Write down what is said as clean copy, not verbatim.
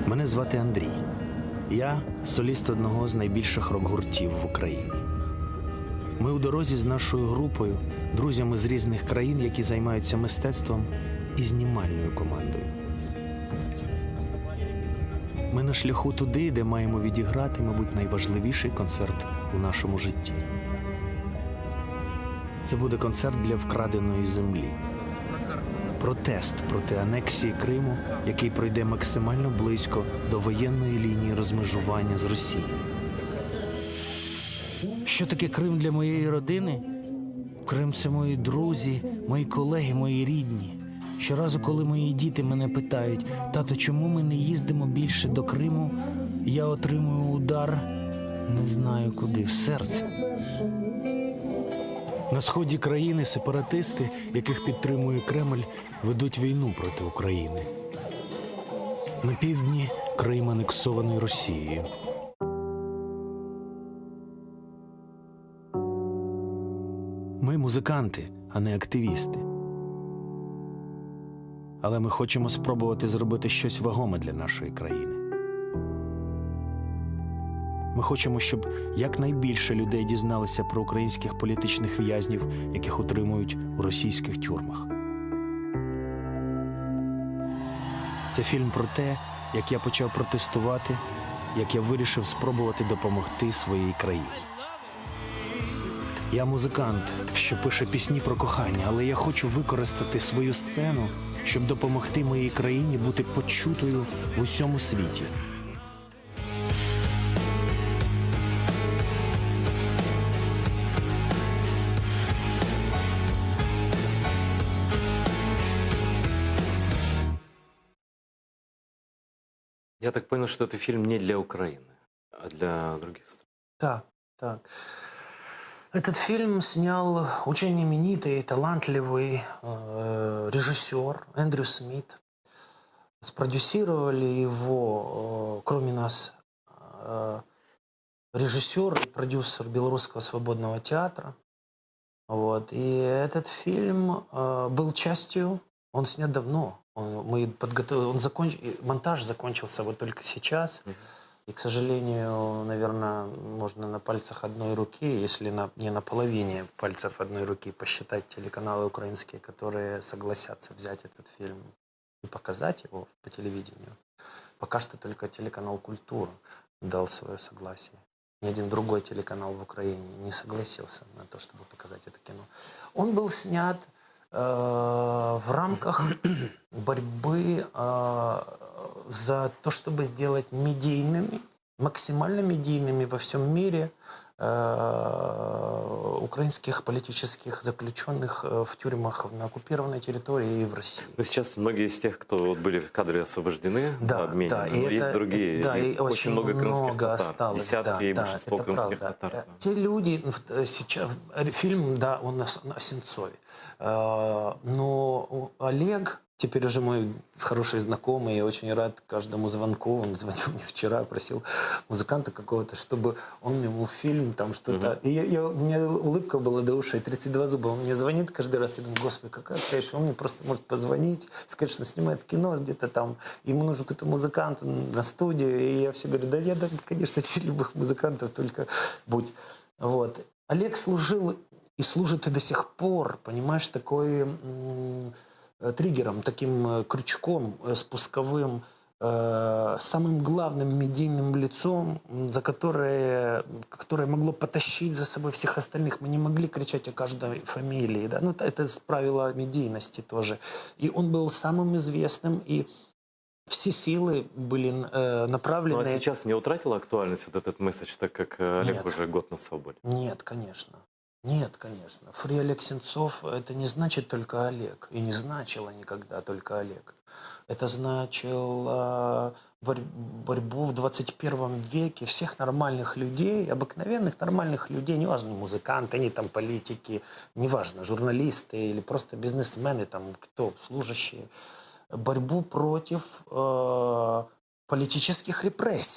Мене звати Андрій. Я соліст одного з найбільших рок-гуртів в Україні. Ми у дорозі з нашою групою, друзями з різних країн, які займаються мистецтвом, і знімальною командою. Ми на шляху туди, де маємо відіграти, мабуть, найважливіший концерт у нашому житті. Це буде концерт для вкраденої землі. Протест проти анексії Криму, який пройде максимально близько до воєнної лінії розмежування з Росією. Що таке Крим для моєї родини? Крим – це мої друзі, мої колеги, мої рідні. Щоразу, коли мої діти мене питають: «Тато, чому ми не їздимо більше до Криму?» Я отримую удар, не знаю куди, в серце. На сході країни сепаратисти, яких підтримує Кремль, ведуть війну проти України. На півдні Крим анексований Росією. Ми музиканти, а не активісти. Але ми хочемо спробувати зробити щось вагоме для нашої країни. Ми хочемо, щоб якнайбільше людей дізналися про українських політичних в'язнів, яких утримують у російських тюрмах. Це фільм про те, як я почав протестувати, як я вирішив спробувати допомогти своїй країні. Я музикант, що пише пісні про кохання, але я хочу використати свою сцену, щоб допомогти моїй країні бути почутою в усьому світі. Я так понял, что это фильм не для Украины, а для других стран. Так, так. Этот фильм снял очень именитый, талантливый режиссер Эндрю Смит. Спродюсировали его, кроме нас, режиссер и продюсер Белорусского свободного театра. Вот. И этот фильм был частью, он снят давно. Монтаж закончился вот только сейчас. И, к сожалению, наверное, можно на пальцах одной руки, если не на половине пальцев одной руки, посчитать телеканалы украинские, которые согласятся взять этот фильм и показать его по телевидению. Пока что только телеканал «Культура» дал свое согласие. Ни один другой телеканал в Украине не согласился на то, чтобы показать это кино. Он был снят в рамках борьбы за то, чтобы сделать медийными, максимально медийными во всем мире украинских политических заключенных в тюрьмах на оккупированной территории и в России. Но сейчас многие из тех, кто были в кадре освобождены, обменены, да, но есть другие. Да, и очень много крымских татар. осталось. Десятки и большинство крымских правда. татар. Те люди, сейчас, фильм, да, он о Сенцове. Но Олег, теперь уже мой хороший знакомый, я очень рад каждому звонку. Он звонил мне вчера, просил музыканта какого-то, чтобы он ему фильм, там что-то. И у меня улыбка была до ушей, 32 зуба. Он мне звонит каждый раз, и думаю: Господи, какая прелесть. Он мне просто может позвонить, сказать, что он снимает кино где-то там. Ему нужен какой-то музыкант на студию. И я все говорю: да я, конечно, любых музыкантов, только будь. Вот. Олег служил и служит и до сих пор, понимаешь, такой триггером, таким крючком спусковым, самым главным медийным лицом, которое могло потащить за собой всех остальных. Мы не могли кричать о каждой фамилии. Да? Ну, это правило медийности тоже. И он был самым известным, и все силы были направлены... Ну а сейчас не утратила актуальность вот этот месседж, так как Олег Нет. уже год на свободе? Нет, конечно. Нет, конечно. Фри Олег Сенцов – это не значит только Олег. И не значило никогда только Олег. Это значило борьбу в 21 веке всех нормальных людей, обыкновенных нормальных людей, неважно, музыканты, они там политики, неважно, журналисты или просто бизнесмены, там кто, служащие. Борьбу против политических репрессий.